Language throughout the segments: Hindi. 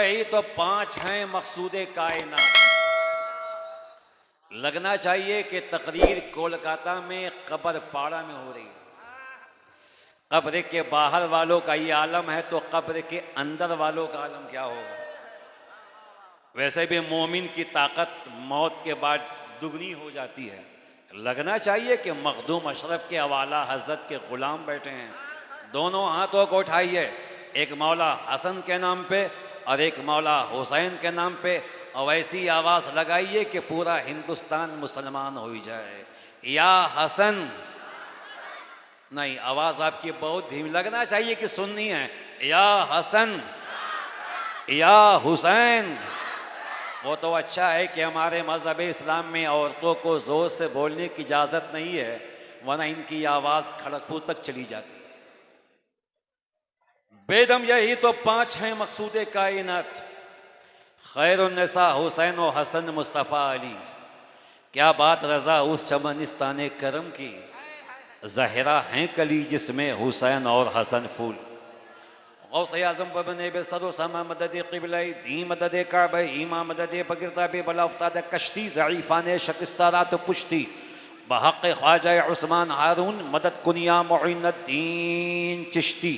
यही तो 5 हैं मकसूदे कायनात। लगना चाहिए कि तकरीर कोलकाता में कब्र पाड़ा में हो रही है। कब्र के बाहर वालों का ये आलम है तो कब्र के अंदर वालों का आलम क्या होगा। वैसे भी मोमिन की ताकत मौत के बाद दुगनी हो जाती है। लगना चाहिए कि मखदूम अशरफ के अवाला हजरत के गुलाम बैठे हैं। दोनों हाथों को उठाइए, एक मौला हसन के नाम पे और एक मौला हुसैन के नाम पे, और ऐसी आवाज़ लगाइए कि पूरा हिंदुस्तान मुसलमान हो जाए। या हसन, नहीं, आवाज़ आपकी बहुत धीमी, लगना चाहिए कि सुननी है। या हसन, या हुसैन। वो तो अच्छा है कि हमारे मज़हब इस्लाम में औरतों को ज़ोर से बोलने की इजाज़त नहीं है, वरना इनकी आवाज़ खड़गपुर तक चली जाती है। बेदम यही तो 5 हैं मकसूदे कायनात। खैरुन्निसा हुसैन व हसन मुस्तफ़ा अली। क्या बात रज़ा उस चमनिस्तान करम की, ज़हरा हैं कली जिसमें हुसैन और हसन फूल। गौसे आज़म बबने बेसरो समा मदद क़िबलाई दी मदद काबे ईमा मदद बगिरता बे बला उफ्ताद कश्ती ज़ईफ़ान शकिस्तारा तो पुश्ती बहक़ ख्वाजा उस्मान हारून मदद कुनिया मुईनुद्दीन चिश्ती,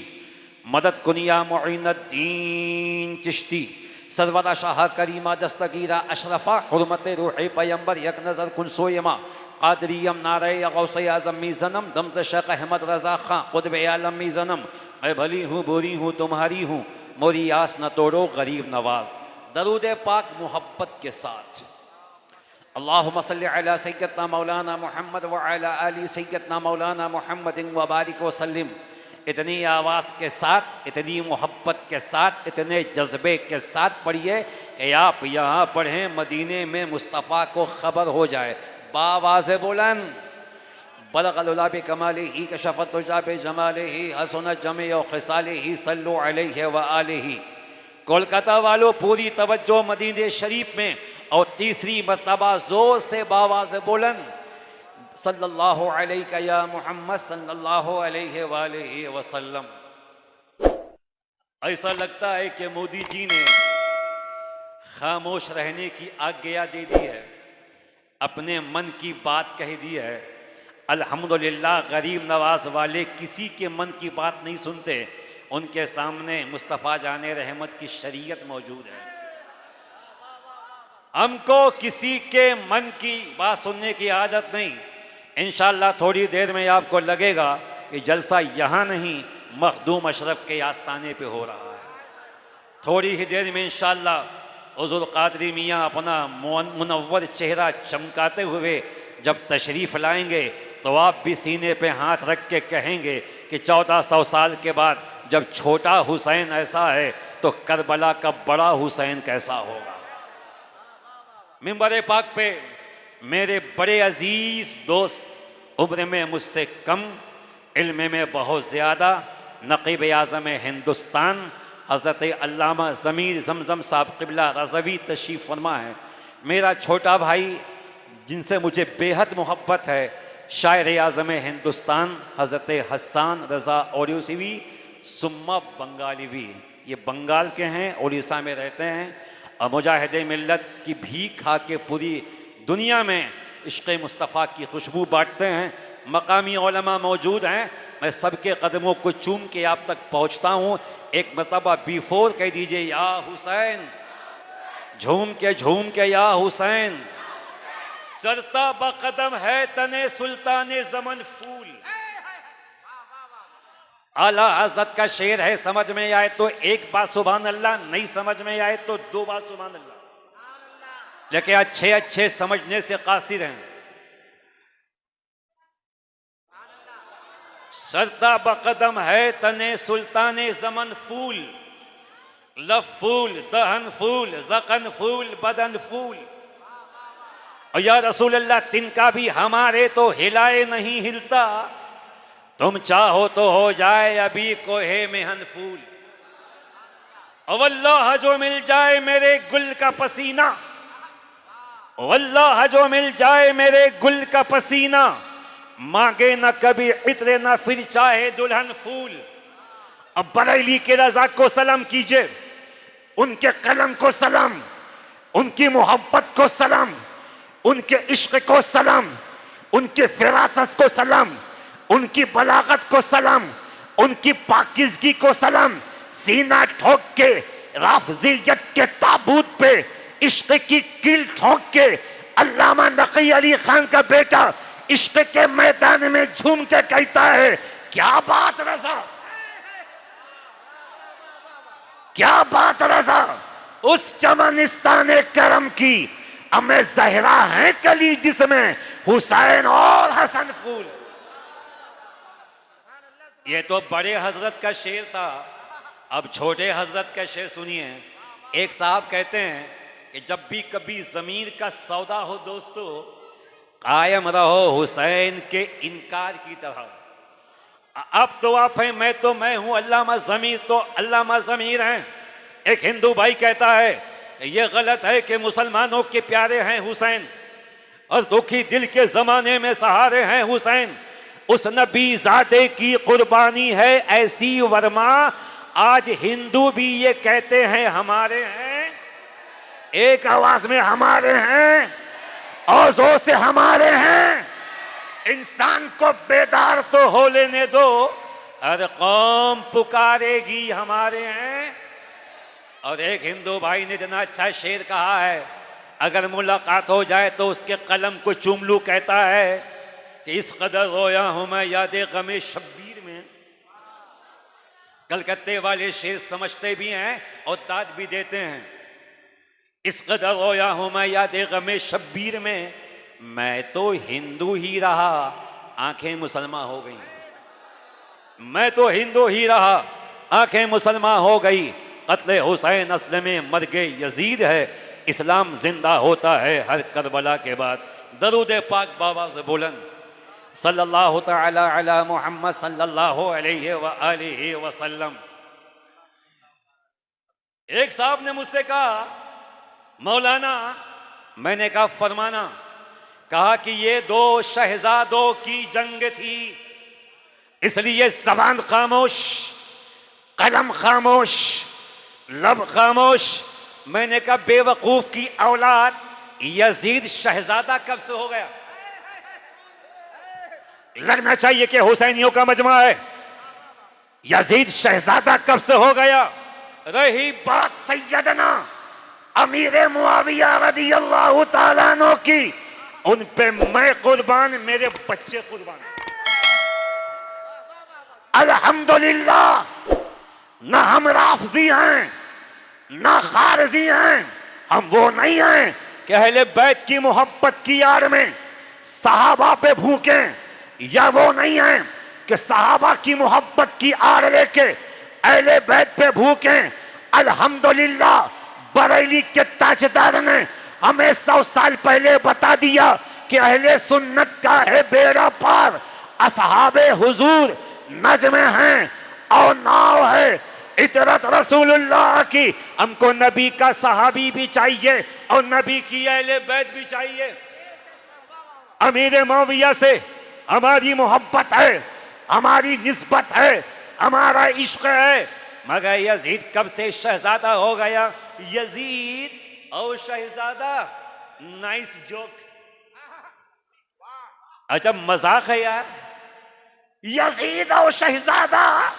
मदद कुनिया मुईनुद्दीन चिश्ती। सरवरा शाह करीमा दस्तगीरा अशरफा हुर्मत रूह पैगंबर यक नज़र कुन सोयमा कादरियम नारे गौसे आज़म मी ज़नम दमत शेख अहमद रज़ा खां क़ुतब आलम मी ज़नम। मैं भली हूँ बुरी हूँ तुम्हारी हूँ, मोरी आस न तोड़ो गरीब नवाज। दरूद पाक मोहब्बत के साथ। अल्लाहुम्मा सल्लि अला सय्यदना मौलाना मोहम्मद व अला आलि सय्यदना मौलाना मोहम्मद व बारिक व सल्लिम। इतनी आवाज़ के साथ, इतनी मोहब्बत के साथ, इतने जज्बे के साथ पढ़िए कि आप यहाँ पढ़ें मदीने में मुस्तफ़ा को खबर हो जाए। बावाज़ बुलंद बलगलुला बे कमाले ही कशफ़त तुजा बे जमाले ही हसनत जमे और खिसाले ही सल्लु अलैहि व आलिही। कोलकाता वालों पूरी तवज्जो मदीने शरीफ में, और तीसरी मर्तबा ज़ोर से बावाज़ बुलंद सल्लल्लाहु अलैहि या मुहम्मद सल्लल्लाहु अलैहि व आलिही वसल्लम। ऐसा लगता है कि मोदी जी ने खामोश रहने की आज्ञा दे दी है, अपने मन की बात कह दी है। अल्हम्दुलिल्लाह गरीब नवाज वाले किसी के मन की बात नहीं सुनते, उनके सामने मुस्तफ़ा जाने रहमत की शरीयत मौजूद है। हमको किसी के मन की बात सुनने की आदत नहीं। इंशाअल्लाह थोड़ी देर में आपको लगेगा कि जलसा यहाँ नहीं मखदूम अशरफ के आस्ताने पे हो रहा है। थोड़ी ही देर में इंशाअल्लाह हुज़ूर क़ादरी मियाँ अपना मुनव्वर चेहरा चमकाते हुए जब तशरीफ़ लाएंगे तो आप भी सीने पे हाथ रख के कहेंगे कि 1400 साल के बाद जब छोटा हुसैन ऐसा है तो करबला का बड़ा हुसैन कैसा होगा। मिंबर पाक पे मेरे बड़े अजीज़ दोस्त, उम्र में मुझसे कम, इल्म में बहुत ज़्यादा, नक़ीब आज़म हिंदुस्तान हज़रत अल्लामा ज़मीर ज़मज़म साहब क़िबला रज़वी तशरीफ़ फरमा है। मेरा छोटा भाई जिनसे मुझे बेहद मोहब्बत है, शायर आज़म हिंदुस्तान हज़रत हसन रज़ा ओडिसीवी सुम्मा बंगालीवी। ये बंगाल के हैं, उड़ीसा में रहते हैं, और मुजाहिद मिल्लत की भीख खा के पूरी दुनिया में इश्क़ मुस्तफ़ा की खुशबू बांटते हैं। मकामी उलमा मौजूद हैं, मैं सबके कदमों को चूम के आप तक पहुँचता हूँ। एक मरतबा बिफोर कह दीजिए या हुसैन, झूम के या हुसैन। सरता बकदम है तने सुल्ताने ज़मन फूल। आला हज़रत का शेर है, समझ में आए तो एक बार सुभान अल्लाह, नहीं समझ में आए तो 2 बार सुभान अल्लाह। लेकिन अच्छे अच्छे समझने से कासिर हैं। सरता बकदम है तने सुल्ताने ज़मन फूल, लफ फूल, दहन फूल, ज़क़न फूल, बदन फूल। और या रसूल अल्लाह तिनका भी हमारे तो हिलाए नहीं हिलता, तुम चाहो तो हो जाए अभी कोहे मेहन फूल। वल्लाह जो मिल जाए मेरे गुल का पसीना, वल्लाह जो मिल जाए मेरे गुल का पसीना, मांगे न कभी इतरे न फिर चाहे दुल्हन फूल। अब बरेली के रजा को सलाम कीजिए, उनके कलम को सलाम, उनकी मोहब्बत को सलाम, उनके इश्क को सलाम, उनकी फिरासत को सलाम, उनकी बलागत को सलाम, उनकी पाकिज़गी को सलाम। सीना ठोक के राफजियत के ताबूत पे इश्क की कील ठोक के अल्लामा नकी अली खान का बेटा इश्क के मैदान में झूम के कहता है, क्या बात रज़ा, क्या बात रज़ा, उस चमनिस्तान करम की हमें जहरा है कली जिसमें हुसैन और हसन फूल। ये तो बड़े हजरत का शेर था, अब छोटे हजरत का शेर सुनिए। एक साहब कहते हैं कि जब भी कभी जमीन का सौदा हो दोस्तों, कायम रहो हुसैन के इनकार की तरह। अब तो आप हैं, मैं तो मैं हूं, अल्लामा ज़मीर तो अल्लामा ज़मीर हैं। एक हिंदू भाई कहता है ये गलत है कि मुसलमानों के प्यारे हैं हुसैन और दुखी दिल के जमाने में सहारे हैं हुसैन। उस नबी ज़ादे की कुर्बानी है ऐसी वर्मा, आज हिंदू भी ये कहते हैं हमारे हैं। एक आवाज में हमारे हैं और जोर से हमारे हैं। इंसान को बेदार तो हो लेने दो, हर कौम पुकारेगी हमारे हैं। और एक हिंदू भाई ने इतना अच्छा शेर कहा है, अगर मुलाकात हो जाए तो उसके कलम को चूम लूं, कहता है कि इस कदर रोया हूं मैं यादे गमे शब्बीर में। कलकत्ते वाले शेर समझते भी हैं और दाद भी देते हैं। इस कदर रोया हूं मैं यादे गमे शब्बीर में, मैं तो हिंदू ही रहा आंखें मुसलमान हो गई। मैं तो हिंदू ही रहा आंखें मुसलमान हो गई। कत्ले हुसैन असले में मर गए यजीद है, इस्लाम जिंदा होता है हर करबला के बाद। दरूद पाक बाबा से बुलंद सल्लल्लाहु तआला अला मुहम्मद सल्लल्लाहु अलैहि व आलिहि वसल्लम। एक साहब ने मुझसे कहा, मौलाना, मैंने कहा फरमाना। कहा कि ये दो शहजादों की जंग थी, इसलिए जबान खामोश, कलम खामोश, लब खामोश। मैंने कहा बेवकूफ की औलाद, यजीद शहजादा कब से हो गया? लगना चाहिए कि हुसैनियों का मजमा है। यजीद शहजादा कब से हो गया? रही बात सैयदना अमीर मुआविया रदियल्लाहु ताला अन्हु की, उन पे मैं कुर्बान, मेरे बच्चे कुर्बान। अल्हम्दुलिल्लाह, ना हम राफजी हैं ना खारजी हैं। हम वो नहीं हैं कि अहले बैत की मोहब्बत की आड़ में सहाबा पे भूखे, या वो नहीं हैं कि सहाबा की मोहब्बत की आड़ लेके अहले बैत पे भूखे। अल्हम्दुलिल्लाह, बरेली के ताजदार ने हमें 100 साल पहले बता दिया कि अहले सुन्नत का है बेड़ा पार। असहाबे हुजूर नज्म हैं और नाव है इतरत रसूलुल्लाह की। हमको नबी का सहाबी भी चाहिए और नबी की अहले बैत भी चाहिए। अमीर मौविया से हमारी मोहब्बत है, हमारी निस्बत है, हमारा इश्क है। मगर यजीद कब से शहजादा हो गया? यजीद और शहजादा, नाइस जोक। अच्छा मजाक है यार। यजीद और शहजादा,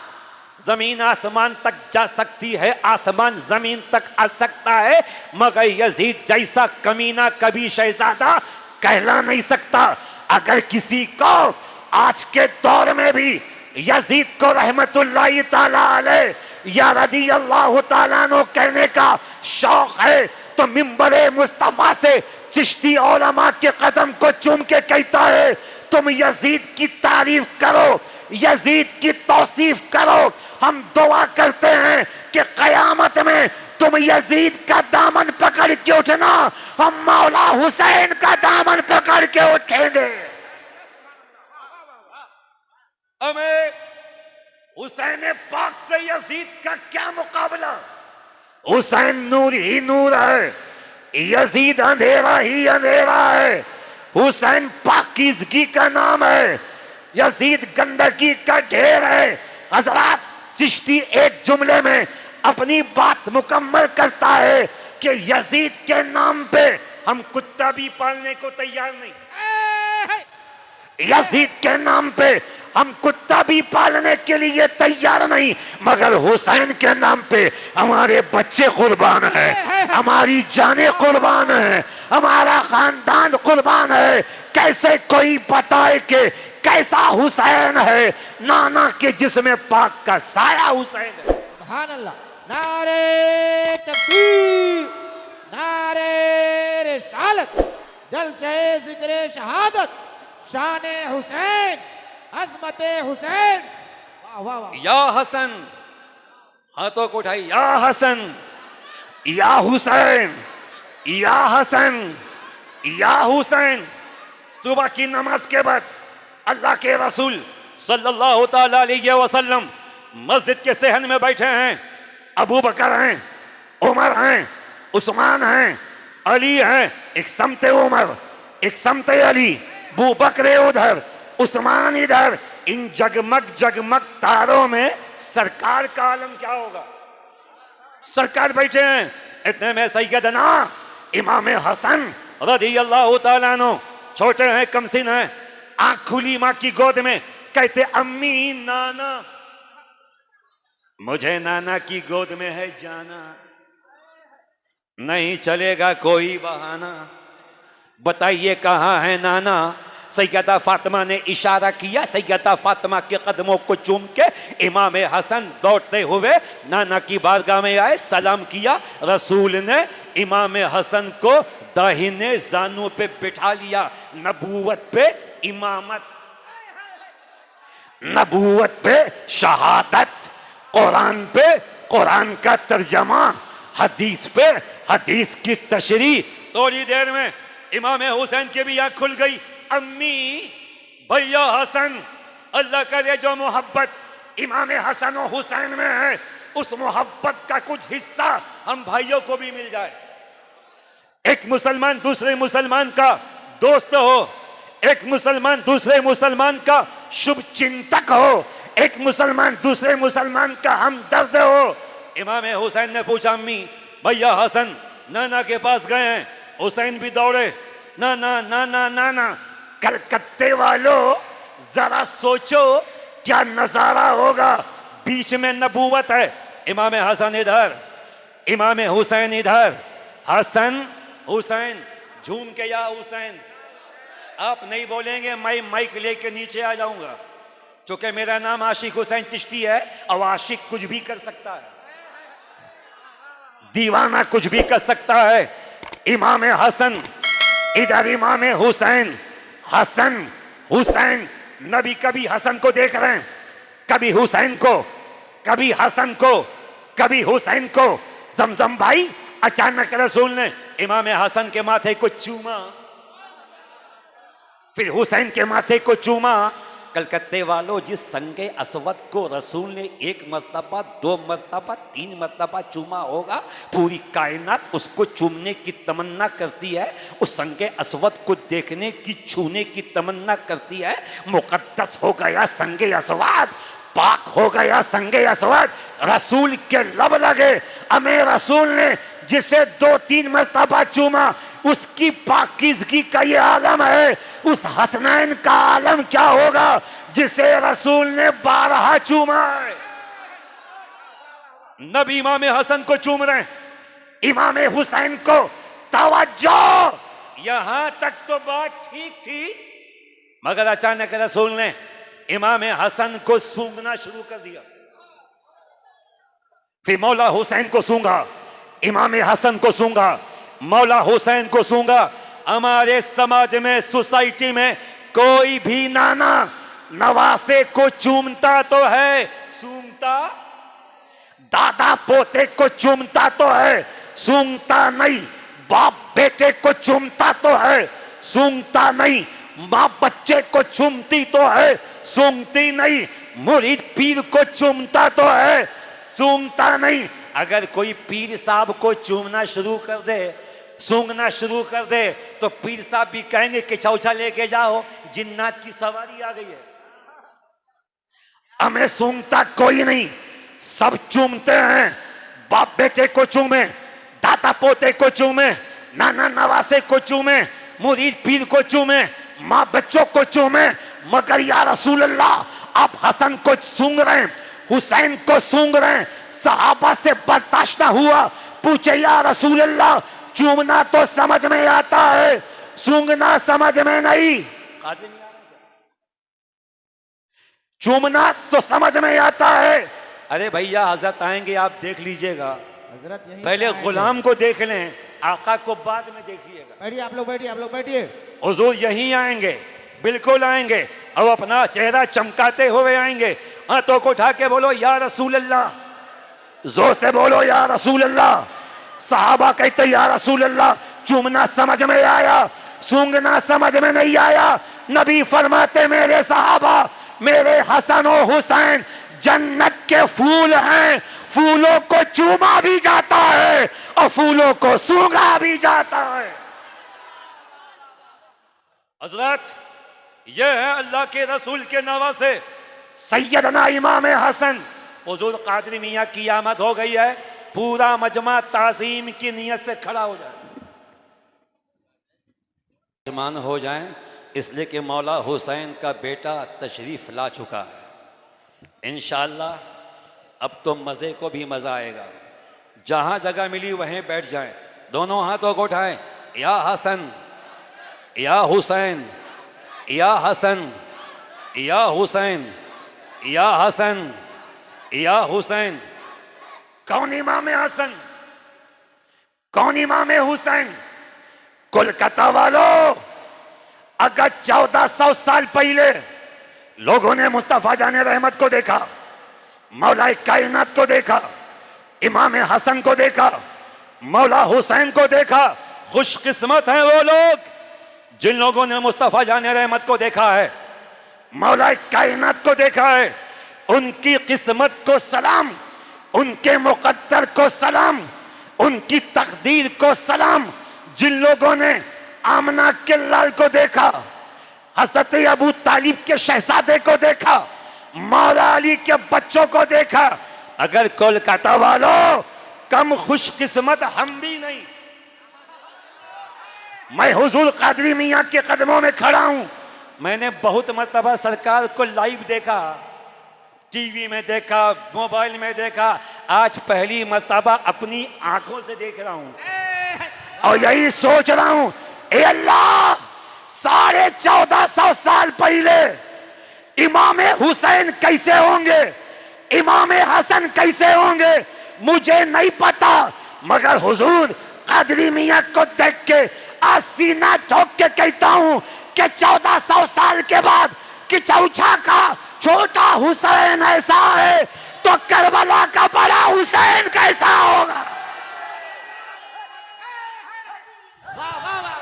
जमीन आसमान तक जा सकती है, आसमान जमीन तक आ सकता है, मगर यजीद जैसा कमीना कभी शहजादा कहला नहीं सकता। अगर किसी को आज के दौर में भी यजीद को रहमतुल्लाहि ताला अलैह या रदियल्लाहु ताला अन्हु कहने का शौक है तो मिंबरे मुस्तफा से चिश्ती उलमा के कदम को चूम के कहता है, तुम यजीद की तारीफ करो, यजीद की तौसीफ करो। हम दुआ करते हैं कि कयामत में तुम यजीद का दामन पकड़ के उठना, हम मौला हुसैन का दामन पकड़ के उठेंगे। हमें हुसैन पाक से यजीद का क्या मुकाबला? हुसैन नूर ही नूर है, यजीद अंधेरा ही अंधेरा है। हुसैन पाकीज़गी का नाम है, यजीद गंदगी का ढेर है। हजरात, चिश्ती एक जुमले में अपनी बात मुकम्मल करता है कि यजीद के नाम पे हम कुत्ता भी पालने को तैयार नहीं, यजीद के नाम पे हम कुत्ता भी पालने के लिए तैयार नहीं, मगर हुसैन के नाम पे हमारे बच्चे कुर्बान है, हमारी जानें कुर्बान है, हमारा खानदान कुर्बान है। कैसे कोई बताए कि कैसा हुसैन है, नाना के जिस्म पाक का साया हुसैन है। सुभान अल्लाह। नारे तकबीर, नारे रिसालत, जलशे जिक्र शहादत, शान हुसैन, अजमत हुसैन। वाह वाह वाह। या हसन, हाथों को उठाई, या हसन, या हुसैन, या हसन, या हुसैन। सुबह की नमाज के बाद अल्लाह के रसूल सल्लल्लाहु ताला अलैहि वसल्लम मस्जिद के सहन में बैठे हैं। अबू बकर हैं, उमर हैं, उस्मान हैं, अली हैं। एक समते उमर, एक समते अली, अबू बकर उधर, उस्मान इधर। इन जगमग जगमग तारों में सरकार का आलम क्या होगा? सरकार बैठे हैं। इतने में सैयदना इमाम हसन रज़ियल्लाहु ताला अन्हु छोटे हैं, कमसिन हैं, आंख खुली मां की गोद में, कहते अम्मी नाना, मुझे नाना की गोद में है जाना, नहीं चलेगा कोई बहाना, बताइए कहाँ है नाना। सैयदा फातिमा ने इशारा किया, सैयदा फातिमा के कदमों को चूम के इमाम हसन दौड़ते हुए नाना की बारगाह में आए, सलाम किया। रसूल ने इमाम हसन को दाहिने जानू पे बिठा लिया। नबूवत पे इमामत, नबूवत पे शहादत, कुरान पे कुरान का तर्जमा, हदीस पे हदीस की तशरीह। थोड़ी देर में इमाम हुसैन की भी आंख खुल गई। अम्मी, भैया हसन, अल्लाह करे जो मोहब्बत इमाम हसन और हुसैन में है, उस मोहब्बत का कुछ हिस्सा हम भाइयों को भी मिल जाए। एक मुसलमान दूसरे मुसलमान का दोस्त हो, एक मुसलमान दूसरे मुसलमान का शुभ चिंतक हो, एक मुसलमान दूसरे मुसलमान का हमदर्द हो। इमाम हुसैन ने पूछा, अम्मी भैया हसन नाना के पास गए हैं। हुसैन भी दौड़े, नाना नाना नाना। कलकत्ते वालों जरा सोचो क्या नजारा होगा, बीच में नबूवत है, इमाम हसन इधर, इमाम हुसैन इधर। हसन हुसैन झूम के, या हुसैन। आप नहीं बोलेंगे, मैं माइक लेके नीचे आ जाऊंगा, क्योंकि मेरा नाम आशिक हुसैन चिश्ती है और आशिक कुछ भी कर सकता है, दीवाना कुछ भी कर सकता है। इमाम हसन इधर, इमाम हुसैन, हसन हुसैन। नबी कभी हसन को देख रहे हैं, कभी हुसैन को, कभी हसन को, कभी हुसैन को। जमजम भाई, अचानक रसूल ने इमाम हसन के माथे को चूमा, फिर हुसैन के माथे को चूमा। कलकत्ते वालों, जिस संगे असवद को रसूल ने एक मर्तबा, दो मर्तबा, तीन मर्तबा चूमा होगा, पूरी कायनात उसको चूमने की तमन्ना करती है, उस संगे असवद को देखने की, छूने की तमन्ना करती है। मुकद्दस हो गया संगे असवद, पाक हो गया संगे असवद। रसूल के लब लगे। हमें रसूल ने जिसे 2-3 मर्तबा चूमा, उसकी पाकीज़गी का ये आलम है। उस हसनैन का आलम क्या होगा जिसे रसूल ने 12 चूमा है। नबी इमाम हसन को चूम रहे हैं, इमाम हुसैन को तवज्जो। यहां तक तो बात ठीक थी, मगर अचानक रसूल ने इमाम हसन को सूंघना शुरू कर दिया। फिर मौला हुसैन को सूंघा, इमाम हसन को सूंघा, मौला हुसैन को सूंघा। हमारे समाज में, सोसाइटी में कोई भी नाना नवासे को चूमता तो है, सूंघता, दादा पोते को चूमता तो है, सूंघता नहीं। बाप बेटे को चूमता तो है, सूंघता नहीं। माँ बच्चे को चूमती तो है, सूंघती नहीं। मुरीद पीर को चूमता तो है, सूंघता नहीं। अगर कोई पीर साहब को चूमना शुरू कर दे, सूंघना शुरू कर दे, तो पीर साहब भी कहेंगे कि चौचा लेके जाओ, जिन्नात की सवारी आ गई है। हमें सूंघता कोई नहीं, सब चूमते हैं। बाप बेटे को चूमे, दाता पोते को चूमे, नाना नवासे को चूमे, मुरीद पीर को चूमे, माँ बच्चों को चूमे, मगर या रसूल अल्लाह आप हसन को सूंघ रहे हैं, हुसैन को सूंघ रहे हैं। सहाबा से बर्दाश्त ना हुआ, पूछे या रसूल अल्लाह चूमना तो समझ में आता है, सूंघना समझ में नहीं। चूमना तो समझ में आता है। अरे भैया हजरत आएंगे, आप देख लीजिएगा। हजरत यहीं पहले आएंगे। गुलाम को देख लें, आका को बाद में देखिएगा। बैठिए आप लोग, बैठिए आप लोग, बैठिए। हुजूर यहीं आएंगे, बिल्कुल आएंगे, और अपना चेहरा चमकाते हुए आएंगे। हाथों को उठा के बोलो या रसूल अल्लाह, जोर से बोलो या रसूल अल्लाह। सहाबा कहते या रसूल अल्लाह चूमना समझ में आया, सूंघना समझ में नहीं आया। नबी फरमाते मेरे सहाबा, मेरे हसन और हुसैन जन्नत के फूल हैं, फूलों को चूमा भी जाता है और फूलों को सूंघा भी जाता है। हजरत ये है अल्लाह के रसूल के नवासे सैयदना इमाम हसन। हुजूर कादरी मियाँ की आमद हो गई है, पूरा मजमा ताजीम की नियत से खड़ा हो जाए, जमान हो जाएं, इसलिए कि मौला हुसैन का बेटा तशरीफ ला चुका है। इंशाअल्लाह अब तो मज़े को भी मज़ा आएगा। जहाँ जगह मिली वहीं बैठ जाएं, दोनों हाथों को उठाएं, या हसन या हुसैन, या हसन या हुसैन, या हसन या हुसैन। कौन इमाम हसन, कौन इमाम हुसैन? कोलकाता वालों, अगर 1400 साल पहले लोगों ने मुस्तफा जाने रहमत को देखा, मौला कायनात को देखा, इमाम हसन को देखा, मौला हुसैन को देखा, खुशकिस्मत हैं वो लोग जिन लोगों ने मुस्तफ़ा जाने रहमत को देखा है, मौला कायनात को देखा है। उनकी किस्मत को सलाम, उनके मुकद्दर को सलाम, उनकी तकदीर को सलाम। जिन लोगों ने आमना के लाल को देखा, हज़रत अबू तालिब के शहजादे को देखा, मौला अली के बच्चों को देखा, अगर कोलकाता वालों कम खुशकिस्मत हम भी नहीं। मैं हुजूर कादरी मियाँ के कदमों में खड़ा हूं। मैंने बहुत मर्तबा सरकार को लाइव देखा, टीवी में देखा, मोबाइल में देखा, आज पहली मर्तबा अपनी आंखों से देख रहा हूं और यही सोच रहा हूं, ए अल्लाह 1450 साल पहले इमाम हुसैन कैसे होंगे, इमाम हसन कैसे होंगे, मुझे नहीं पता, मगर हुजूर कादरी मियाँ को देख के आज सीना ठोक के कहता हूं कि 1400 साल के बाद कि चौछा का छोटा हुसैन ऐसा है तो करबला का बड़ा हुसैन कैसा होगा। वाह वाह वाह।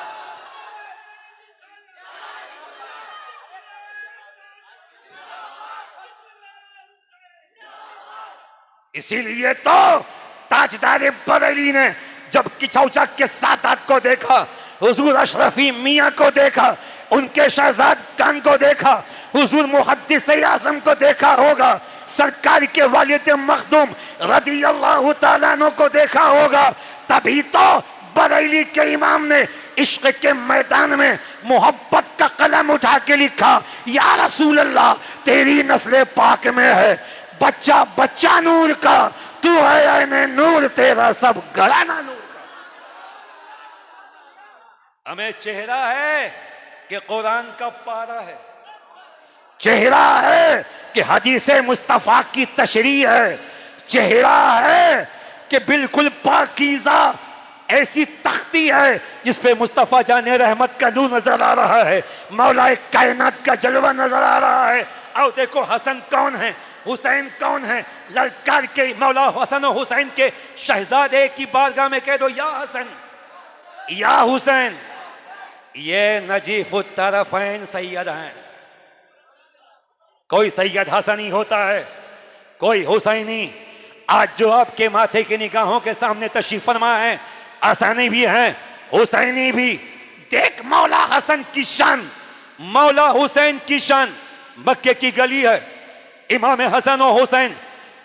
इसीलिए तो ताजदार बरेली ने जब किचौचा के सादात को देखा, हुजूर अशरफी मियाँ को देखा, उनके शहजाद खान को देखा, हुजूर मुहद्दिस आज़म को देखा होगा, सरकार के वालिद मखदूम रदी अल्लाह तआला अन्हु को देखा होगा, तभी तो बरेली के इमाम ने इश्क के मैदान में मोहब्बत का कलम उठा के लिखा, या रसूल अल्लाह तेरी नस्ल पाक में है बच्चा बच्चा नूर का, तू है ऐने नूर तेरा सब घराना नूर का। हमें चेहरा है कि कुरान का पारा है, चेहरा है कि हदीस मुस्तफा की तशरीह है, चेहरा है कि बिल्कुल पाकीज़ा ऐसी तख्ती है जिस पे मुस्तफा जाने रहमत का नूर नजर आ रहा है, मौला कायनात का जलवा नजर आ रहा है। और देखो हसन कौन है, हुसैन कौन है, ललकार के मौला हसन और हुसैन के शहजादे की बारगाह में कह दो या हसन या हुसैन। ये नजीफ तरफैन सैयद हैं। कोई सैयद हसनी होता है, कोई हुसैनी। आज जो आपके माथे की निगाहों के सामने तशरीफ फरमा है, हसनी भी हैं, हुसैनी भी। देख मौला हसन की शान, मौला हुसैन की शान। मक्के की गली है, इमाम हसन और हुसैन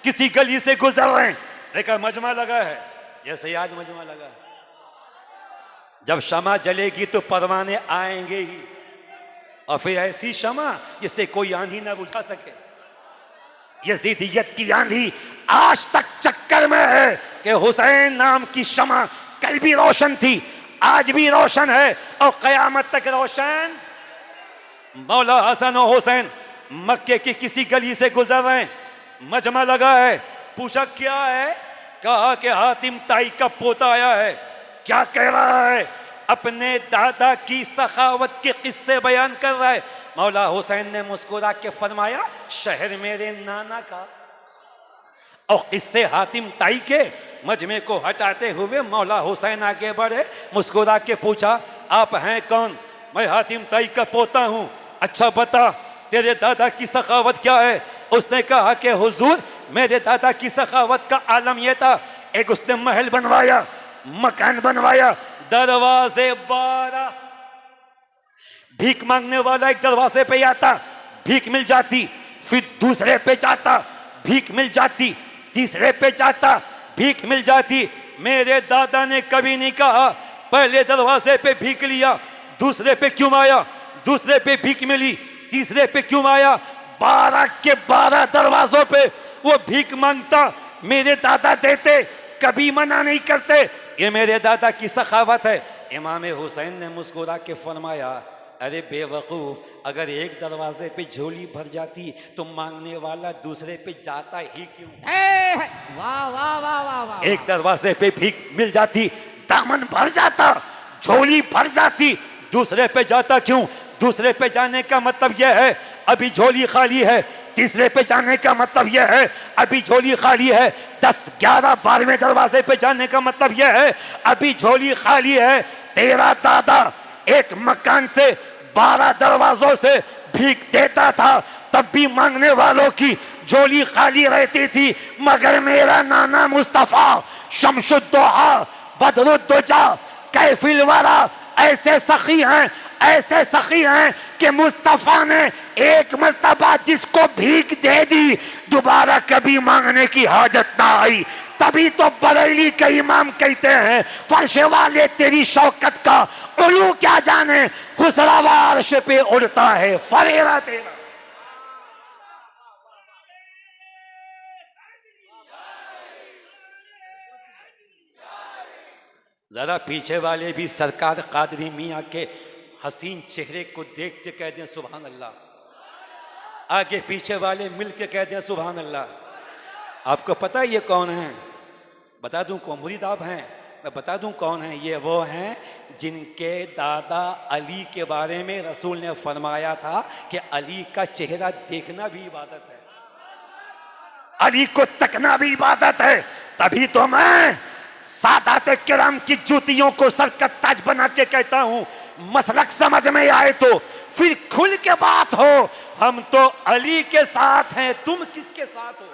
किसी गली से गुजर रहे हैं, लेकिन मजमा लगा है जैसे आज मजमा लगा है। जब शमा जलेगी तो परवाने आएंगे ही, और फिर ऐसी शमा जिससे कोई आंधी ना बुझा सके। यजीदियत की आंधी आज तक चक्कर में है कि हुसैन नाम की शमा कल भी रोशन थी, आज भी रोशन है और कयामत तक रोशन। मौला हसन और हुसैन मक्के की किसी गली से गुजर रहे हैं, मजमा लगा है। पूछा क्या है? कहा कि हातिम ताई का पोता आया है। क्या कह रहा है? अपने दादा की सखावत के किस्से बयान कर रहा है। मौला हुसैन ने मुस्कुरा के फरमाया, शहर मेरे नाना का। और किस्से हातिम ताई के मजमे को हटाते हुए मौला हुसैन आगे बढ़े, मुस्कुरा के पूछा, आप हैं कौन? मैं हातिम ताई का पोता हूं। अच्छा बता, तेरे दादा की सखावत क्या है? उसने कहा कि हुजूर, मेरे दादा की सखावत का आलम यह था, एक उसने महल बनवाया, मकान बनवाया, दरवाजे 12, भीख मांगने वाला एक दरवाजे पे आता, भीख मिल जाती, फिर दूसरे पे जाता, भीख मिल जाती, तीसरे पे जाता, भीख मिल जाती। मेरे दादा ने कभी नहीं कहा पहले दरवाजे पे भीख लिया, दूसरे पे क्यों आया, दूसरे पे भीख मिली, तीसरे पे क्यों आया। 12 के 12 दरवाजों पे वो भीख मांगता, मेरे दादा देते, कभी मना नहीं करते। ये मेरे दादा की सखावत है। इमाम हुसैन ने मुस्कुरा के फरमाया, अरे बेवकूफ, अगर एक दरवाजे पे झोली भर जाती तो मांगने वाला दूसरे पे जाता ही क्यों? वाह वाह वाह वाह वाह। एक दरवाजे पे भीख मिल जाती, दामन भर जाता, झोली भर जाती, दूसरे पे जाता क्यों? दूसरे पे जाने का मतलब यह है अभी झोली खाली है, तीसरे पे जाने का मतलब यह है अभी झोली खाली है, 10, 11, 12वें दरवाजे पे जाने का मतलब यह है अभी झोली खाली है। तेरा दादा एक मकान से 12 दरवाजों से भीख देता था, तब भी मांगने वालों की झोली खाली रहती थी, मगर मेरा नाना मुस्तफा शमशुद्दोहा, बदरुद्दोजा, कैफिल वाला ऐसे सखी हैं, ऐसे सखी हैं कि मुस्तफा ने एक मर्तबा जिसको भीख दे दी, दोबारा कभी मांगने की हाजत ना आई। तभी तो बरेली के इमाम कहते हैं, फर्श वाले तेरी शौकत का उलू क्या जाने, खुसरावा अर्श पे उड़ता है फरेरा तेरा। जरा पीछे वाले भी सरकार कादरी मियाँ के हसीन चेहरे को देख के कह दें सुभान अल्लाह। आगे पीछे वाले मिल के कह दें सुभान अल्लाह। आपको पता है ये कौन है? बता दूं कौन? मुरीद आप हैं? मैं बता दूं कौन है? ये वो हैं जिनके दादा अली के बारे में रसूल ने फरमाया था कि अली का चेहरा देखना भी इबादत है, अली को तकना भी इबादत है। तभी तो मैं सादात किराम की जूतियों को सर का ताज बना के कहता हूं, मसलक समझ में आए तो फिर खुल के बात हो। हम तो अली के साथ हैं, तुम किसके साथ हो?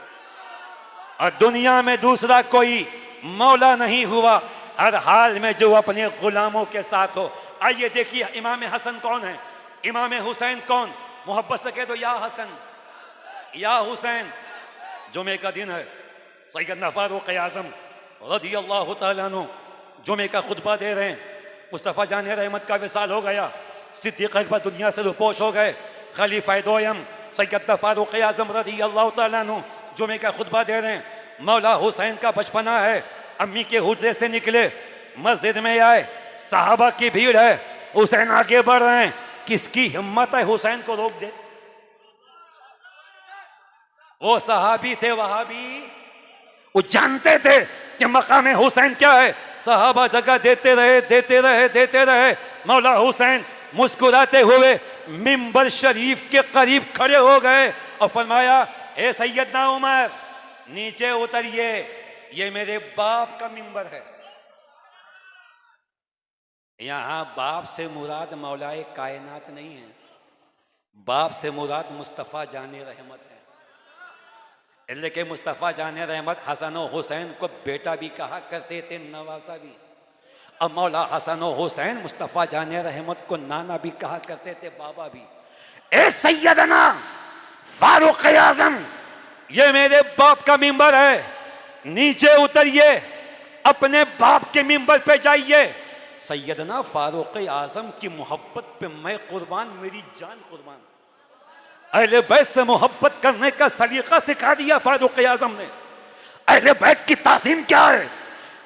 और दुनिया में दूसरा कोई मौला नहीं हुआ हर हाल में जो अपने गुलामों के साथ हो। आइए देखिए इमाम हसन कौन है, इमाम हुसैन कौन? मोहब्बत से कह दो या हसन या हुसैन। जुमे का दिन है, सैयदना फारूक आज़म रज़ियल्लाहु तआला अन्हु जुमे का खुतबा दे रहे हैं। मुस्तफ़ा जान रहमत का विसाल हो गया, सिद्दीक़ अकबर दुनिया से रुपोश हो गए, खलीफा दोयम सैयदना फारूक आज़म रज़ियल्लाहु तआला अन्हु जुमे का खुतबा दे रहे हैं। मौला हुसैन का बचपना है, अम्मी के हुजरे से निकले, मस्जिद में आए, साहबा की भीड़ है, हुसैन आगे बढ़ रहे हैं। किसकी हिम्मत है हुसैन को रोक दे? वो सहाबी थे वहाबी, वो जानते थे कि मकाम हुसैन क्या है। सहाबा जगह देते रहे, देते रहे, देते रहे। मौला हुसैन मुस्कुराते हुए मिंबर शरीफ के करीब खड़े हो गए और फरमाया, ए सैयदना उमर नीचे उतरिए, ये मेरे बाप का मिंबर है। यहां बाप से मुराद मौलाए कायनात नहीं है, बाप से मुराद मुस्तफ़ा जाने रहमत है। इसलिए कि मुस्तफ़ा जाने रहमत हसन और हुसैन को बेटा भी कहा करते थे, नवासा भी। अब मौला हसन और हुसैन मुस्तफ़ा जाने रहमत को नाना भी कहा करते थे, बाबा भी। ए सैयदना फारूक आज़म, ये मेरे बाप का मिंबर है, नीचे उतरिए, अपने बाप के मिंबर पे जाइए। सैयदना फारूक आजम की मोहब्बत पे मैं कुर्बान, मेरी जान कुर्बान। अहले बैत से मोहब्बत करने का सलीका सिखा दिया फारूक आजम ने। अहले बैत की तासीम क्या है,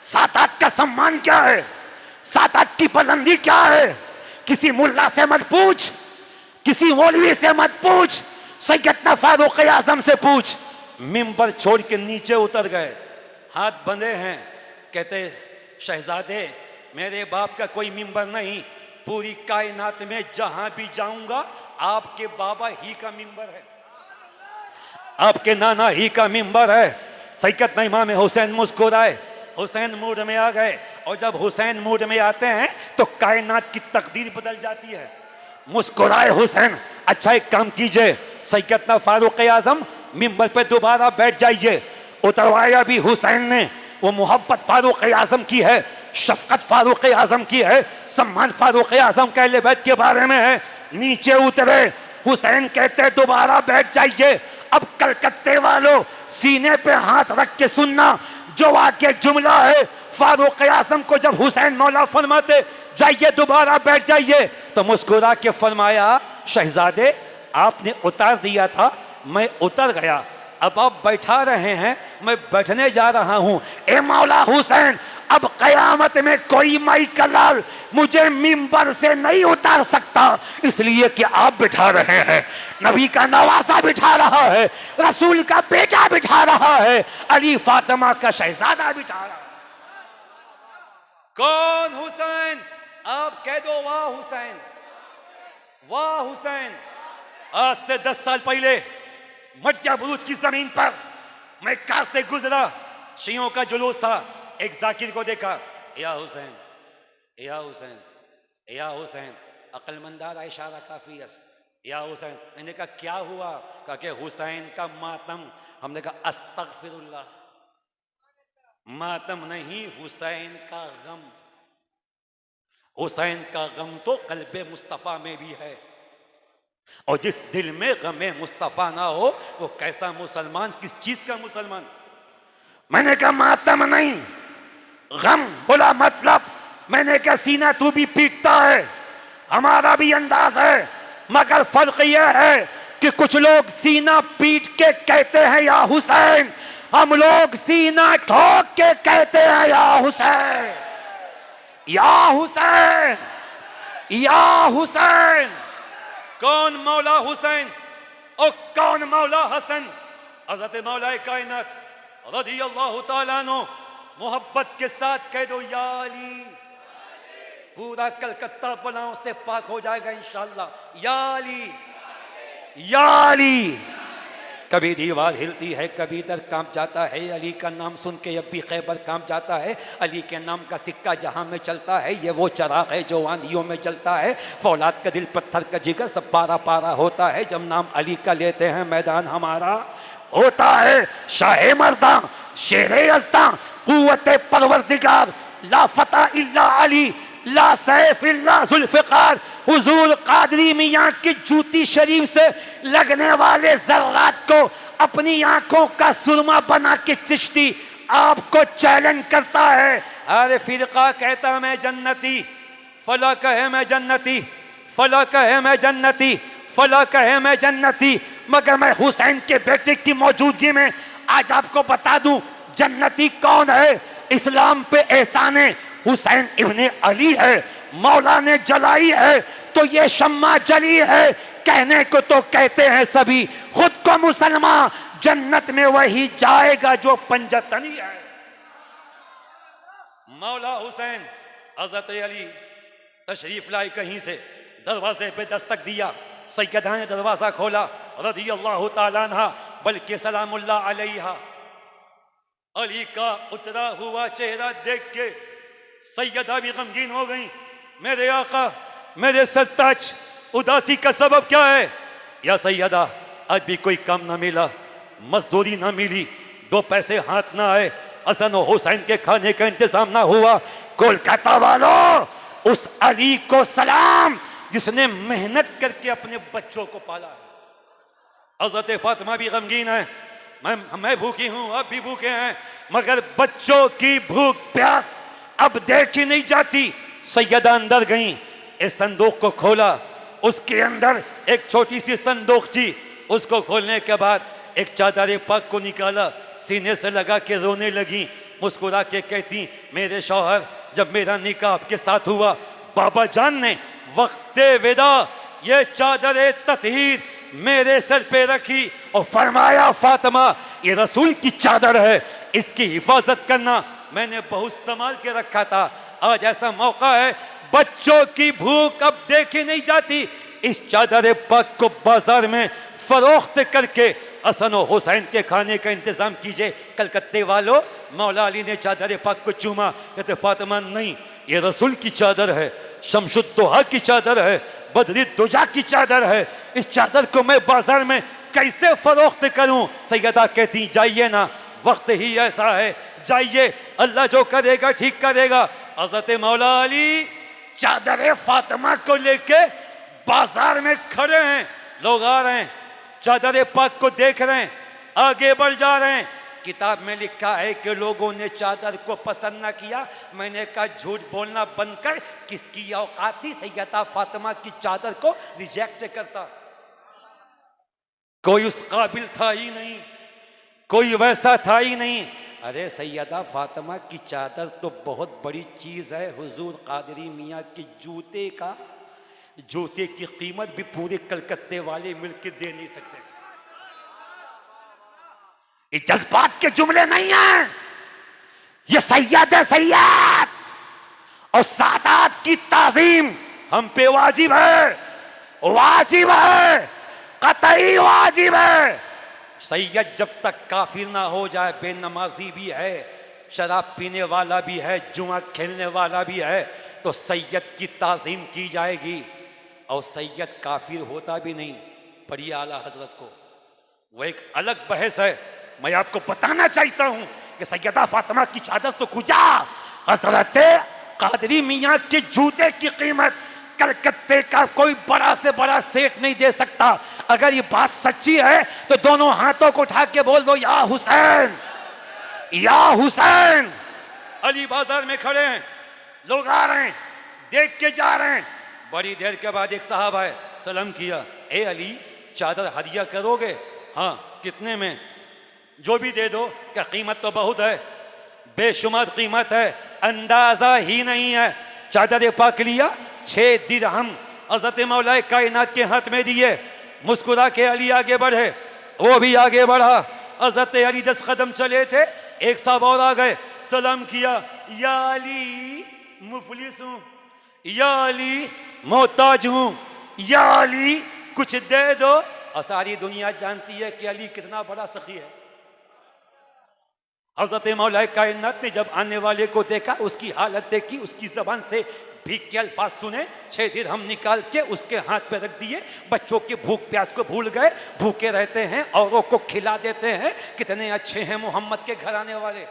सादात का सम्मान क्या है, सादात की बुलंदी क्या है, किसी मुल्ला से मत पूछ, किसी मौलवी से मत पूछ, सैयदना फारूक आजम से पूछ। मिंबर छोड़ के नीचे उतर गए, हाथ बंधे हैं। कहते शहजादे, मेरे बाप का कोई मिंबर नहीं, पूरी कायनात में जहां भी जाऊंगा आपके बाबा ही का मिंबर है, आपके नाना ही का मिंबर है। सैयदना इमाम हुसैन मुस्कुराए, हुसैन मूड में आ गए। और जब हुसैन मूड में आते हैं तो कायनात की तकदीर बदल जाती है। मुस्कुराए हुसैन, अच्छा एक काम कीजिए, सैयदना फारूक आजम मिंबर पे दोबारा बैठ जाइए। उतरवाया भी हुसैन ने। वो मोहब्बत फारूक आजम की है, शफकत फारूक आजम की है, सम्मान फारूक आजम के अहले बैत के बारे में है। नीचे उतरे, हुसैन कहते दोबारा बैठ जाइए। अब कलकत्ते वालों, सीने पे हाथ रख के सुनना, जो वाक़ई जुमला है फारूक आजम को जब हुसैन मौला फरमाते जाइए दोबारा बैठ जाइए, तो मुस्कुरा के फरमाया, शहजादे आपने उतार दिया था, मैं उतर गया, अब आप बैठा रहे हैं, मैं बैठने जा रहा हूं। ए मौला हुसैन, अब कयामत में कोई माई का लाल मुझे मिंबर से नहीं उतार सकता, इसलिए कि आप बिठा रहे हैं। नबी का नवासा बिठा रहा है, रसूल का बेटा बिठा रहा है, अली फातिमा का शहजादा बिठा रहा है। कौन हुसैन? आप कह दो वाह हुसैन, वाह हुसैन। आज से 10 साल पहले मटिया बुरूज की जमीन पर मैं कार से गुजरा, शियों का जुलूस था, एक जाकिर को देखा, या हुसैन, या हुसैन, या हुसैन, अक्लमंदारा इशारा काफी है, या हुसैन। मैंने कहा क्या हुआ? कहा कि हुसैन का मातम। हमने कहा अस्तगफिरुल्लाह, मातम नहीं, हुसैन का गम। हुसैन का गम तो कल्बे मुस्तफा में भी है, और जिस दिल में गमे मुस्तफा ना हो वो कैसा मुसलमान, किस चीज का मुसलमान? मैंने कहा मातम नहीं, गम बोला मतलब। मैंने कहा सीना तू भी पीटता है, हमारा भी अंदाज है, मगर फर्क यह है कि कुछ लोग सीना पीट के कहते हैं या हुसैन, हम लोग सीना ठोक के कहते हैं या हुसैन, या हुसैन, या हुसैन। कौन मौला हुसैन और कौन मौला हसन? हज़रत मौला कायनात रज़ियल्लाहु ताला अन्हु मोहब्बत के साथ कह दो या अली, पूरा कलकत्ता बलाओं से पाक हो जाएगा इंशाअल्लाह। या अली, या अली। कभी दीवार हिलती है, कभी दर कांप जाता है, अली का नाम सुन के अब भी खैबर कांप जाता है। अली के नाम का सिक्का जहां में चलता है, ये वो चराग है जो आंधियों में चलता है। फौलाद का दिल, पत्थर का जिगर, सब पारा पारा होता है जब नाम अली का लेते हैं, मैदान हमारा होता है। शाहे मर्दा, शेरे यज़्दा, कुव्वते परवरदिगार, ला फता इल्ला अली, ला सैफ इल्ला जुल्फ़िकार। हुजूर कादरी मियां की जूती शरीफ से लगने वाले ज़र्रात को अपनी आंखों का सुरमा बना के चिश्ती आपको चैलेंज करता है। अरे फिरका कहता मैं जन्नती, फला कहे मैं जन्नती, फला कहे मैं जन्नती, फला कहे मैं जन्नती, मगर मैं हुसैन के बेटे की मौजूदगी में आज आपको बता दूं जन्नती कौन है। इस्लाम पे एहसाने हुसैन इब्ने अली है, मौला ने जलाई है तो ये शम्मा जली है। कहने को तो कहते हैं सभी, खुद को मुसलमान, जन्नत में वही जाएगा जो पंजतनी है। मौला हुसैन हज़रत अली तशरीफ लाई कहीं से, दरवाजे पे दस्तक दिया, सैयदा ने दरवाजा खोला, रज़ियल्लाहु ताला अन्हा, बल्कि सलामुल्लाह अलैहा। अली का उतरा हुआ चेहरा देख के सैयदा भी गमगीन हो गई। मेरे आका, मेरे सरताज, उदासी का सबब क्या है? या सैयदा, आज भी कोई काम ना मिला, मजदूरी ना मिली, 2 पैसे हाथ ना आए, हसन और हुसैन के खाने का इंतजाम ना हुआ। कोलकाता वालों, उस अली को सलाम जिसने मेहनत करके अपने बच्चों को पाला है। हजरत फातिमा भी गमगीन है, मैं भूखी हूं, आप भी भूखे हैं। मगर बच्चों की भूख प्यास अब देखी नहीं जाती। सैयदा अंदर गई, इस संदूक को खोला, उसके अंदर एक छोटी सी संदूक थी। उसको खोलने के बाद एक चादर पाक को निकाला, सीने से लगा के रोने लगी। मुस्कुरा के कहती, मेरे शौहर, जब मेरा निकाह आपके साथ हुआ, बाबा जान ने वक्ते विदा ये चादर ततहीर मेरे सर पे रखी और फरमाया, फातिमा ये रसूल की चादर है, इसकी हिफाजत करना। मैंने बहुत संभाल के रखा था। आज ऐसा मौका है, बच्चों की भूख अब देखी नहीं जाती। इस चादर पाक को बाजार में फरोख्त करके हसन और हुसैन के खाने का इंतजाम कीजिए। कलकत्ते वालों, मौला अली ने चादर पाक को चूमा, कहते फातिमा नहीं, ये रसूल की चादर है, शमशुद्दोहा की चादर है, बदरी दुजा की चादर है। इस चादर को मैं बाजार में कैसे फरोख्त करूं? सैयदा कहती, जाइए ना, वक्त ही ऐसा है, जाइए, अल्लाह जो करेगा ठीक करेगा। हजरत मौला अली चादर फातिमा को लेके बाजार में खड़े हैं। लोग आ रहे हैं, चादर पाक को देख रहे हैं, आगे बढ़ जा रहे हैं। किताब में लिखा है कि लोगों ने चादर को पसंद ना किया। मैंने कहा झूठ बोलना बंद कर, किसकी औकात थी सैयदा फातिमा की चादर को रिजेक्ट करता? कोई उस काबिल था ही नहीं, कोई वैसा था ही नहीं। अरे सैयदा फातिमा की चादर तो बहुत बड़ी चीज है। हुजूर कादरी मियाँ के जूते की कीमत भी पूरे कलकत्ते वाले मिलकर दे नहीं सकते। ये जज्बात के जुमले नहीं हैं, ये सैयद है, सैयद और सादात की ताजीम हम पे वाजिब है, वाजिब है, कतई वाजिब है। सैयद जब तक काफिर ना हो जाए, बेनमाजी भी है, शराब पीने वाला भी है, जुआ खेलने वाला भी है, तो सैयद की ताजीम की जाएगी। और सैयद काफिर होता भी नहीं, पढ़िए आला हजरत को, वो एक अलग बहस है। मैं आपको बताना चाहता हूं कि सैयदा फातिमा की चादर तो कुजा हजरत कादरी मियाँ के जूते की कीमत कलकत्ते का कोई बड़ा से बड़ा सेठ नहीं दे सकता। अगर ये बात सच्ची है तो दोनों हाथों को उठा के बोल दो, या हुसैन, या हुसैन। अली बाजार में खड़े हैं, लोग आ रहे हैं, देख के जा रहे हैं। बड़ी देर के बाद एक साहब आए, सलाम किया, ए अली चादर हदिया करोगे? हाँ, कितने में? जो भी दे दो। क्या कीमत तो बहुत है, बेशुमार कीमत है, अंदाजा ही नहीं है। चादर पाक लिया, 6 दिरहम हज़रत मौलाए कायनात के हाथ में दिए। मुस्कुरा के अली आगे बढ़े, वो भी आगे बढ़ा। हज़रत अली 10 कदम चले थे, एक साहब और आ गए, सलाम किया, या अली मुफलिस हूं, या अली मोहताज हूं, या अली कुछ दे दो। और सारी दुनिया जानती है कि अली कितना बड़ा सखी है। हज़रत मौलाए कायनात ने जब आने वाले को देखा, उसकी हालत देखी, उसकी जबान से भीख के अल्फाज सुने, 6 दिरहम निकाल के उसके हाथ पे रख दिए। बच्चों की भूख प्यास को भूल गए, भूखे रहते हैं, औरों को खिला देते हैं। कितने अच्छे हैं मोहम्मद के घर आने वाले,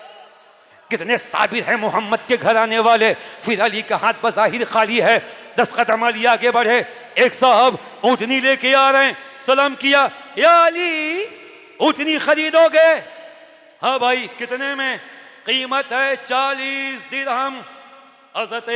कितने साबिर हैं मोहम्मद के घर आने वाले। फिर अली का हाथ बज़ाहिर खाली है, 10 कदम अली आगे बढ़े। एक साहब ऊँटनी लेके आ रहे हैं, सलाम किया, या अली ऊँटनी खरीदोगे? हाँ भाई, कितने में? कीमत है 40 दिरहम। हज़रत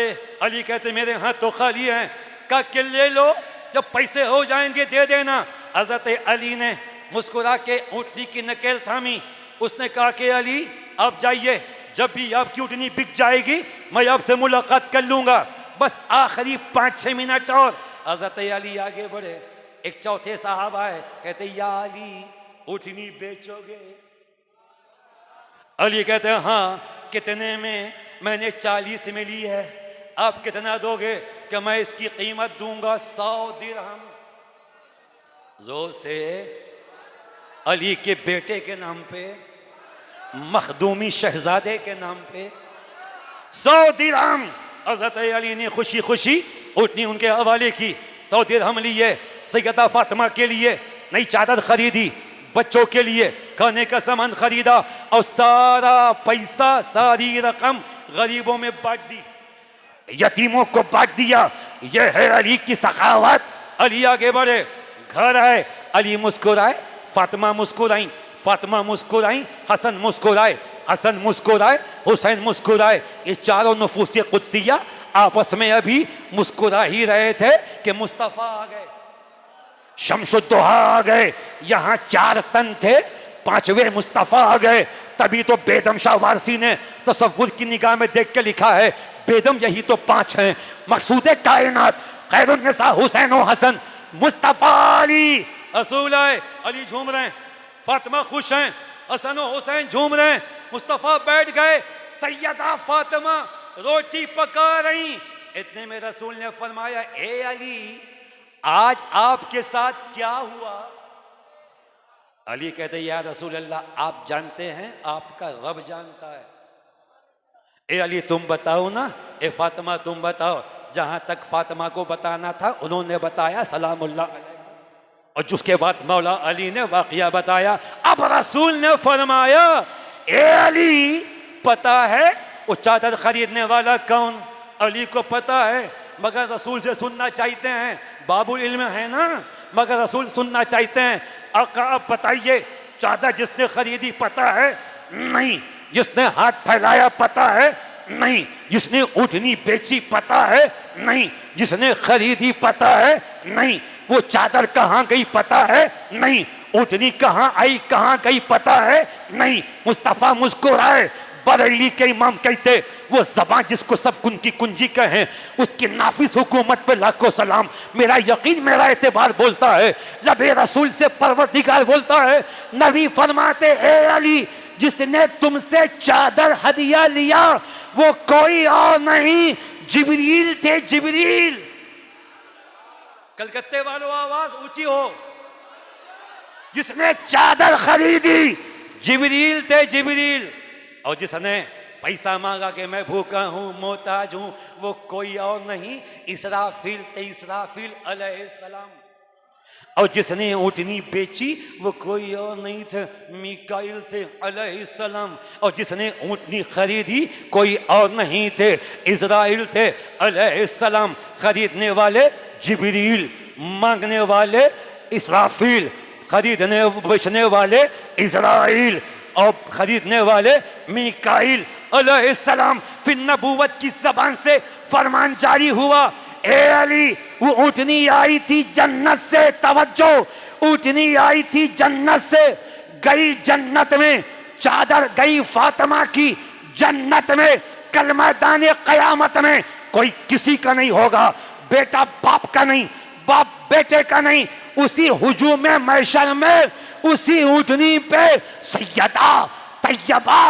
अली कहते मेरे हाथ तो खाली हैं। कहा कि ले लो, जब पैसे हो जाएंगे दे देना। हज़रत अली ने मुस्कुरा के ऊँटनी की नकेल थामी। उसने कहा कि अली आप जाइए, जब भी आपकी ऊँटनी बिक जाएगी मैं आपसे मुलाकात कर लूँगा, बस आखिरी 5-6 मिनट और। हज़रत अली आगे बढ़े, एक चौथे साहब आए, कहते या अली ऊँटनी बेचोगे? अली कहते हैं हाँ, कितने में? मैंने 40 में ली है, आप कितना दोगे? कि मैं इसकी कीमत दूंगा 100 दिरहम। जोर से अली के बेटे के नाम पे, मखदूमी शहजादे के नाम पे 100 दिरहम। हज़रत अली ने खुशी खुशी ऊँटनी उनके हवाले की, 100 दिरहम लिए। सैयदा फातिमा के लिए नई चादर खरीदी, बच्चों के लिए खाने का सामान खरीदा, और सारा पैसा, सारी रकम गरीबों में बांट दी, यतीमों को बांट दिया। यह है अली की सखावत। अली आगे बढ़े, घर आए, अली मुस्कुराए, फातिमा मुस्कुराई, फातिमा मुस्कुराई, हसन मुस्कुराए। हसन मुस्कुराए, हुसैन मुस्कुराए। ये चारों नफूस कुदसिया आपस में अभी मुस्कुरा ही रहे थे कि मुस्तफ़ा आ गए, शमसुद्दोहा आ गए। यहाँ 4 तन थे, 5वें मुस्तफ़ा आ गए। तभी तो बेदम शाह वारसी ने तसव्वुर की निगाह में देख के लिखा है, बेदम यही तो 5 हैं। मकसूद कायनात खैरुन्निसा हुसैन व हसन मुस्तफ़ा अली। रसूल आए, अली झूम रहे हैं, फातिमा खुश हैं, हसन और हुसैन झूम रहे हैं, मुस्तफ़ा बैठ गए। सैयदा फातिमा रोटी पका रही। इतने में रसूल ने फरमाया, ए अली आज आपके साथ क्या हुआ? अली कहते या रसूल अल्लाह आप जानते हैं, आपका रब जानता है। ए अली तुम बताओ ना, ए फातिमा तुम बताओ। जहां तक फातिमा को बताना था उन्होंने बताया, सलामुल्लाह अलैहा। और जिसके बाद मौला अली ने वाकया बताया। अब रसूल ने फरमाया, ए अली पता है वो चादर खरीदने वाला कौन? अली को पता है, मगर रसूल से सुनना चाहते हैं। बाबुल इल्म है ना, मगर रसूल सुनना चाहते हैं। आका आप बताइए, चादर जिसने खरीदी पता है? नहीं। जिसने हाथ फैलाया पता है? नहीं। जिसने ऊँटनी बेची पता है? नहीं। जिसने खरीदी पता है? नहीं। वो चादर कहाँ गई पता है? नहीं। ऊँटनी कहाँ आई कहाँ गई पता है? नहीं। मुस्तफ़ा मुस्कुराए। बरेली के इमाम कहते, वो ज़बान जिसको सब कुन की कुंजी कहें, उसकी नाफिस हुकूमत पे लाखों सलाम। मेरा यकीन मेरा एतबार बोलता है, लबे रसूल से परवरदिगार बोलता है। नबी फरमाते, ए अली जिसने तुमसे चादर हदिया लिया वो कोई और नहीं, जिब्रील थे, जिब्रील। कलकत्ते वालों आवाज ऊंची हो। जिसने चादर खरीदी जिब्रील थे, जिब्रील। और जिसने पैसा मांगा कि मैं भूखा हूं, मोहताज हूं, वो कोई और नहीं, इसराफिल थे, इसराफिल अलैहिस्सलाम। और जिसने ऊँटनी बेची वो कोई और नहीं थे, मीकाइल थे अलैहिस्सलाम। और जिसने ऊँटनी खरीदी कोई और नहीं थे, इज़राइल थे अलैहिस्सलाम। खरीदने वाले जिब्रील, मांगने वाले इसराफिल, खरीदने बेचने वाले इज़राइल और खरीदने वाले मीकाइल अलैहिस्सलाम। फिर नबूवत की ज़बान से फरमान जारी हुआ, ए अली वो ऊँटनी आई थी जन्नत से, तवज्जो, ऊँटनी आई थी जन्नत से, गई जन्नत में। चादर गई फातिमा की जन्नत में। कल मैदान क़यामत में कोई किसी का नहीं होगा, बेटा बाप का नहीं, बाप बेटे का नहीं। उसी हुजूम में महशर में उसी ऊँटनी पे सैयदा तैयबा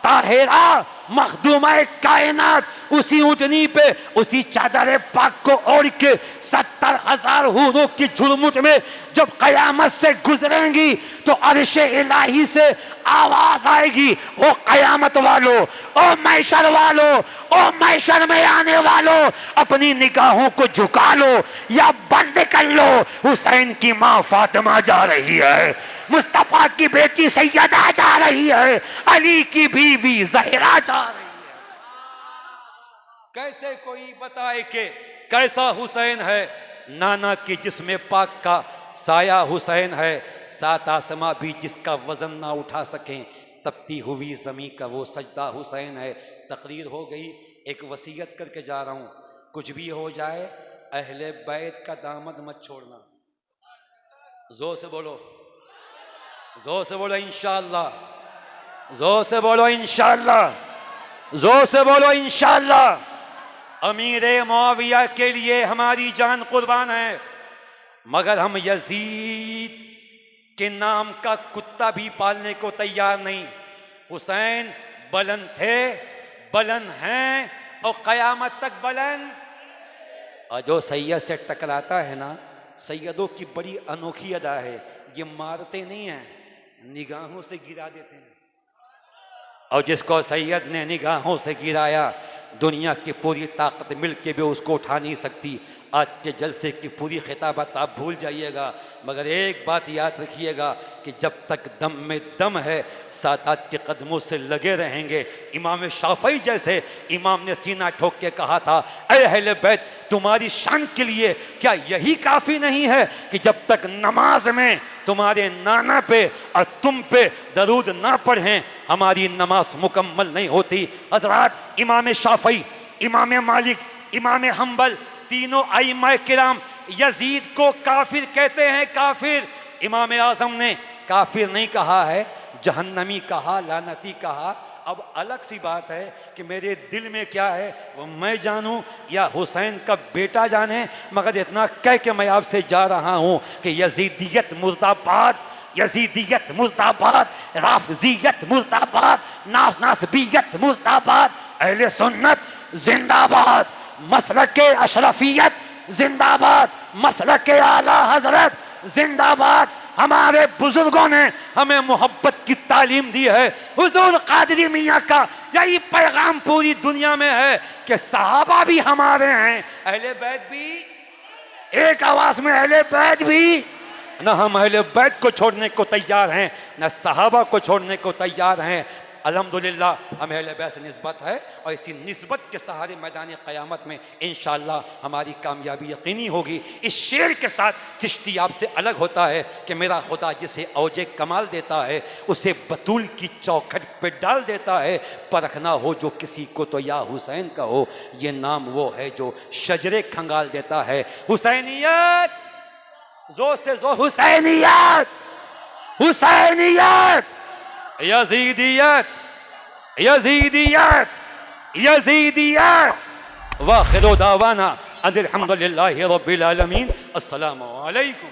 ताहिरा मखदूमा कायनात, उसी ऊँटनी पे उसी चादर पाक को ओढ़ के 70,000 हूरों की झुरमुट में जब कयामत से गुजरेंगी तो अर्शे इलाही से आवाज आएगी, ओ कयामत वालों, ओ मैशर वालों, ओ मैशर में आने वालों, अपनी निगाहों को झुका लो या बंद कर लो। हुसैन की माँ फातिमा जा रही है, मुस्तफा की बेटी सैयदा जा रही है, अली की बीवी ज़हरा जा रही है। कैसे कोई बताए कि कैसा हुसैन है? नाना की जिस्म पाक का साया हुसैन है, 7 आसमां भी जिसका वजन ना उठा सकें, तपती हुई जमी का वो सजदा हुसैन है। तकरीर हो गई, एक वसीयत करके जा रहा हूँ, कुछ भी हो जाए अहले बैत का दामद मत छोड़ना। जोर से बोलो, जोर से बोलो इंशाअल्लाह, जोर से बोलो इंशाअल्लाह, जोर से बोलो इंशाअल्लाह। अमीरे मुआविया के लिए हमारी जान कुर्बान है, मगर हम यजीद के नाम का कुत्ता भी पालने को तैयार नहीं। हुसैन बुलंद थे, बुलंद हैं और कयामत तक बुलंद। और जो सैयद से टकराता है ना, सैयदों की बड़ी अनोखी अदा है, ये मारते नहीं हैं, निगाहों से गिरा देते हैं। और जिसको सैयद ने निगाहों से गिराया, दुनिया की पूरी ताकत मिल के भी उसको उठा नहीं सकती। आज के जलसे की पूरी खिताबत आप भूल जाइएगा, मगर एक बात याद रखिएगा कि जब तक दम में दम है सादात के कदमों से लगे रहेंगे। इमाम शाफई जैसे इमाम ने सीना ठोक के कहा था, ऐ अहले बैत, तुम्हारी शान के लिए क्या यही काफ़ी नहीं है कि जब तक नमाज में तुम्हारे नाना पे और तुम पे दरूद ना पढ़ें हमारी नमाज मुकम्मल नहीं होती। हज़रात, इमाम शाफई, इमाम मालिक, इमाम हम्बल, तीनों आइम्मा किराम यजीद को काफिर कहते हैं। काफिर, इमाम आज़म ने काफिर नहीं कहा है, जहन्नमी कहा, लानती कहा। अब अलग सी बात है कि मेरे दिल में क्या है वो मैं जानूं या हुसैन का बेटा जाने, मगर इतना कह के मैं आपसे जा रहा हूं कि यजीदियत मुर्दाबाद, यजीदियत मुर्दाबाद, राफजियत मुर्दाबाद, नासबीयत मुर्दाबाद, अहले सुन्नत जिंदाबाद, मसलक अशरफियत जिंदाबाद, मसलक आला हजरत जिंदाबाद। हमारे बुजुर्गों ने हमें मोहब्बत की तालीम दी है। हुजूर कादरी मियाँ का यही पैगाम पूरी दुनिया में है कि सहाबा भी हमारे हैं, अहले बैत भी, एक आवाज में अहले बैत भी। न हम अहले बैत को छोड़ने को तैयार हैं, न सहाबा को छोड़ने को तैयार हैं। अल्हम्दुलिल्लाह हमें अहले बैत से निस्बत है और इसी निस्बत के सहारे मैदान क़यामत में इंशाअल्लाह हमारी कामयाबी यकीनी होगी। इस शेर के साथ चिश्ती आपसे अलग होता है कि मेरा खुदा जिसे औजे कमाल देता है उसे बतूल की चौखट पे डाल देता है। परखना हो जो किसी को तो या हुसैन का हो, ये नाम वो है जो शजरे खंगाल देता है। हुसैनियत, जोर से जोर, हुसैनियत, हुसैनियत, यजीदियत, यजीदियत, यजीदियत। वाखिरु दावाना अनिल हम्दुलिल्लाहि रब्बिल आलमीन। अस्सलामु अलैकुम।